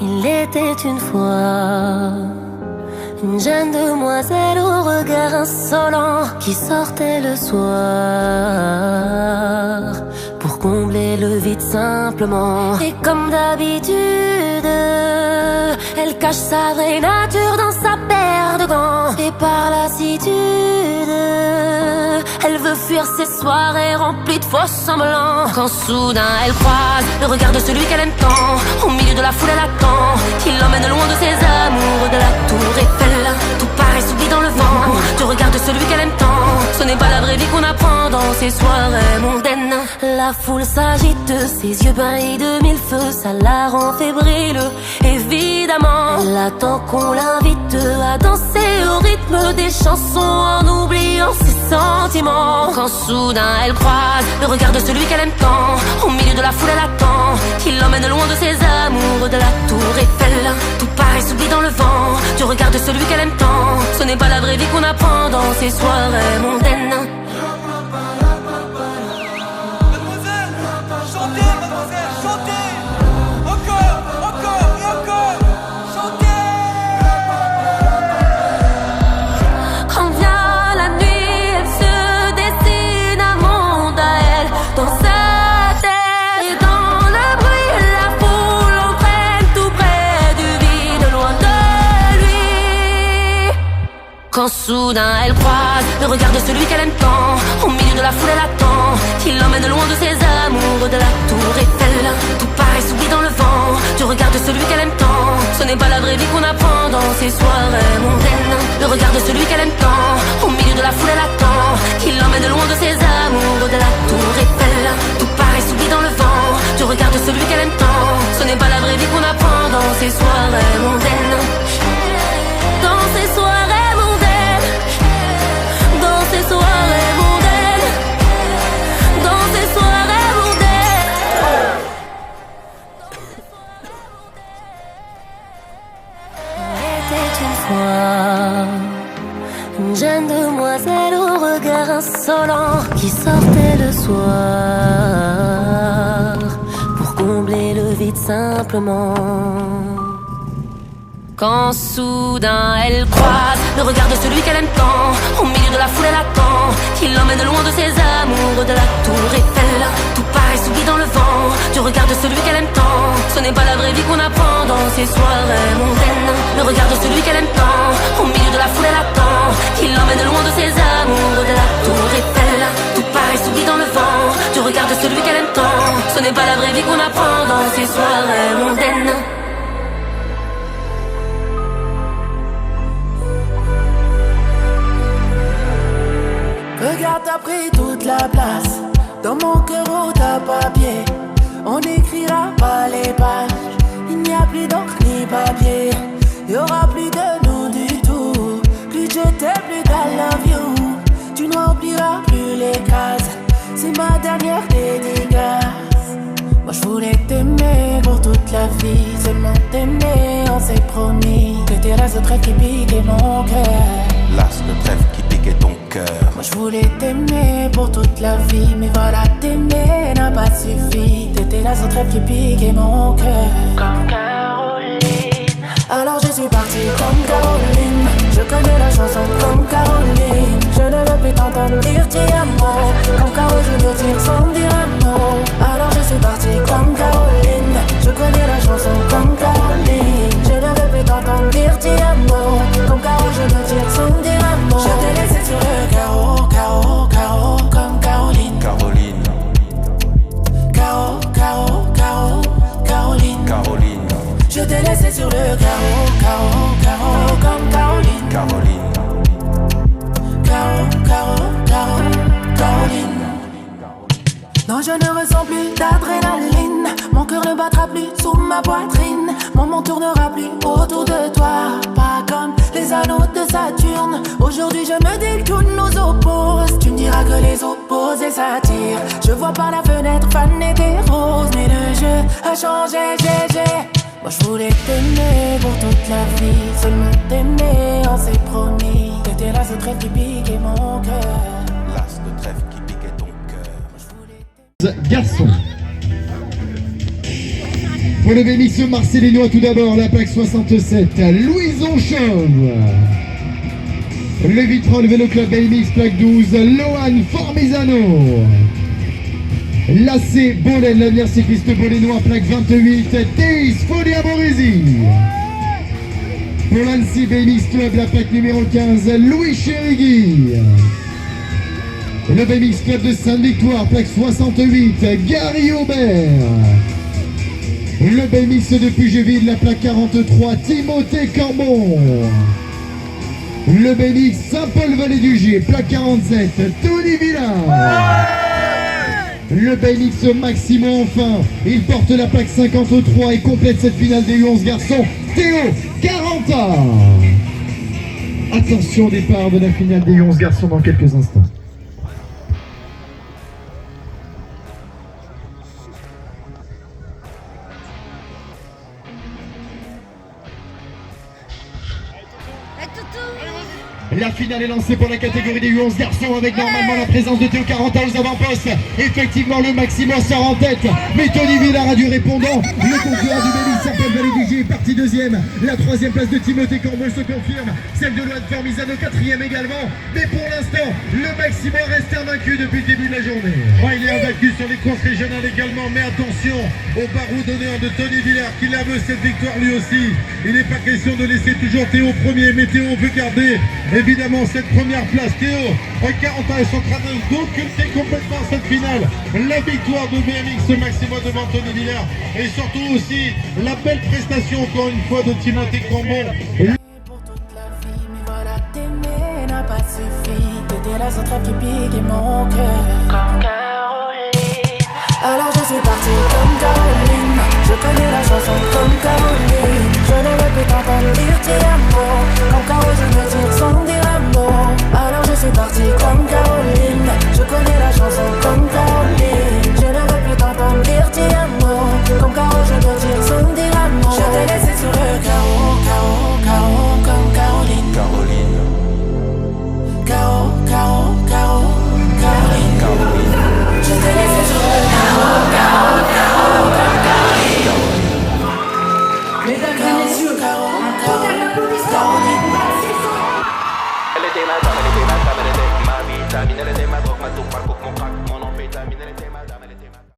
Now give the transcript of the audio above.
Il était une fois une jeune demoiselle au regard insolent qui sortait le soir pour combler le vide simplement. Et comme d'habitude, elle cache sa vraie nature dans sa paire de gants. Et par lassitude, elle veut fuir ses soirées remplies de faux semblants. Quand soudain elle croise le regard de celui qu'elle aime tant, au milieu de la foule elle attend qu'il l'emmène loin de ses amours, de la tour Eiffel. Tout paraît s'oublie dans le vent du regard de celui qu'elle aime tant. Ce n'est pas la vraie vie qu'on apprend dans ces soirées mondaines. La foule s'agite, ses yeux brillent de mille feux, ça la rend fébrile. Évidemment, elle attend qu'on l'invite à danser au rythme des chansons en oubliant ses sentiments. Quand soudain elle croise le regard de celui qu'elle aime tant, au milieu de la foule elle attend qu'il l'emmène loin de ses amours, de la tour Eiffel. Tout paraît s'oublie dans le vent du regard de celui qu'elle aime tant. Ce n'est pas la vraie vie qu'on apprend dans ces soirées mondaines. Quand soudain elle croise le regard de celui qu'elle aime tant, au milieu de la foule elle attend qu'il l'emmène loin de ses amours, de la tour Eiffel. Tout paraît s'oublie dans le vent du regard de celui qu'elle aime tant. Ce n'est pas la vraie vie qu'on apprend dans ces soirées mondaines. Le regard de celui qu'elle aime tant, au milieu de la foule elle attend qu'il l'emmène loin de ses amours, de la tour Eiffel. Tout paraît s'oublie dans le vent du regard de celui qu'elle aime tant. Ce n'est pas la vraie vie qu'on apprend dans ces soirées mondaines. Dans ces soirées mondaines, dans ces soirées mondaines, dans ces soirées mondaines. Était une fois une jeune demoiselle au regard insolent qui sortait le soir pour combler le vide simplement. Quand soudain elle croise le regard de celui qu'elle aime tant, au milieu de la foule elle attend qu'il l'emmène loin de ses amours, de la tour Eiffel. Tout paraît s'oublie dans le vent du regard de celui qu'elle aime tant. Ce n'est pas la vraie vie qu'on apprend dans ces soirées mondaines. Le regard de celui qu'elle aime tant, au milieu de la foule elle attend qu'il l'emmène loin de ses amours, de la tour Eiffel. Tout paraît s'oublie dans le vent du regard de celui qu'elle aime tant. Ce n'est pas la vraie vie qu'on apprend dans ces soirées mondaines. Regarde, t'as pris toute la place dans mon cœur au papier. On n'écrira pas les pages, il n'y a plus d'encre ni papier. Il y aura plus de nous du tout, plus je t'aime, plus I love you. Tu n'oublieras plus les cases, c'est ma dernière dédicace. Moi je voulais t'aimer pour toute la vie, seulement t'aimer, on s'est promis. T'étais l'as de trêve qui piquait mon cœur, l'as de trêve qui piquait ton cœur. Moi je voulais t'aimer pour toute la vie, mais voilà, t'aimer n'a pas suffi. T'étais la seule trêve qui piquait mon cœur. Comme Caroline. Alors je suis partie comme Caroline. Je connais la chanson comme Caroline. Je ne veux plus t'entendre dire ti amo. Comme Caro je veux dire sans dire un mot. Alors je suis partie comme Caroline. Je connais la chanson comme Caroline. Je ne veux plus t'entendre dire ti amo. Comme Caro je veux dire sans dire un mot. Je t'ai laissé sur le carreau, carreau, carreau, comme Caroline. Caroline. Carreau, carreau, carreau, Caroline. Caroline. Je t'ai laissé sur le carreau, carreau, carreau, comme Caroline. Caroline. Carreau, carreau, carreau, Caroline. Non, je ne ressens plus d'adrénaline. Mon cœur ne battra plus sous ma poitrine. Mon monde tournera plus autour de toi. Pas comme les anneaux de Saturne. Aujourd'hui je me dis que tout nous oppose. Tu me diras que les opposés s'attirent. Je vois par la fenêtre faner des roses, mais le jeu a changé, GG. Moi je voulais t'aimer pour toute la vie, seulement t'aimer, on s'est promis. T'étais l'as de trêve qui piquait mon cœur. L'as de trêve qui piquait ton cœur. Garçon. Pour le BMX marcelinois tout d'abord, la plaque 67, Louison Chauve. Le Vitrolles Vélo Club BMX, plaque 12, Lohan Formizano. L'AC Bolen, l'avenir cycliste bolénois, plaque 28, Théis Folia Borisi. Pour l'Annecy BMX Club, la plaque numéro 15, Louis Chérigui. Le BMX Club de Sainte-Victoire, plaque 68, Gary Aubert. Le BMX de Pugéville, la plaque 43, Timothée Cambon. Le BMX Saint-Paul-Vallée-du-Gier, plaque 47, Tony Villard. Le BMX Maximo enfin, il porte la plaque 53 et complète cette finale des U11 garçons, Théo Caranta. Attention au départ de la finale des U11 garçons dans quelques instants. La finale est lancée pour la catégorie des U11 garçons avec normalement la présence de Théo Caranta aux avant-postes. Effectivement, le Maximo sort en tête, mais Tony Villard a du répondant. Le concurrent du BMX Saint-Paul-Vallée-du-Gier est parti deuxième. La troisième place de Timothée Cambon se confirme. Celle de Lohan Formizano, quatrième également. Mais pour l'instant, le Maximo reste invaincu depuis le début de la journée. Ouais, il est invaincu sur les courses régionales également. Mais attention au barreau d'honneur de Tony Villard qui la veut cette victoire lui aussi. Il n'est pas question de laisser toujours Théo premier, mais Théo veut garder évidemment cette première place. Théo, 40 ans, est en train d'occulter complètement cette finale. La victoire de BMX Maximo devant Tony Villard et surtout aussi la belle prestation encore une fois de Timothée Cambon. Pour toute la vie, mais voilà, t'aimer n'a pas suffi. T'étais la seule trêve qui piquait mon cœur. Comme Caroline. Alors je suis partie comme Caroline. Je connais la chanson comme Caroline. Je